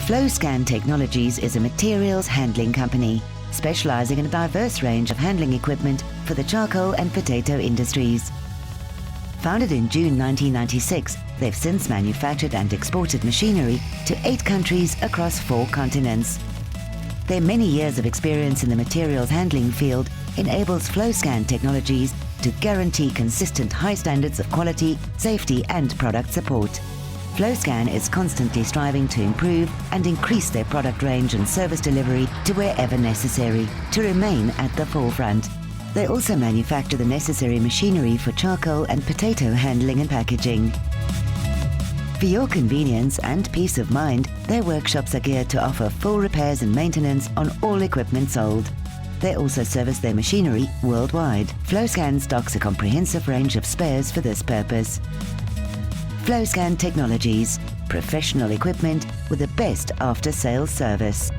Flo Scan Technologies is a materials handling company specializing in a diverse range of handling equipment for the charcoal and potato industries. Founded in June 1996, they've since manufactured and exported machinery to 8 countries across 4 continents. Their many years of experience in the materials handling field enables Flo Scan Technologies to guarantee consistent high standards of quality, safety and product support. Flo Scan is constantly striving to improve and increase their product range and service delivery to wherever necessary to remain at the forefront. They also manufacture the necessary machinery for charcoal and potato handling and packaging. For your convenience and peace of mind, their workshops are geared to offer full repairs and maintenance on all equipment sold. They also service their machinery worldwide. Flo Scan stocks a comprehensive range of spares for this purpose. Flo Scan Technologies, professional equipment with the best after-sales service.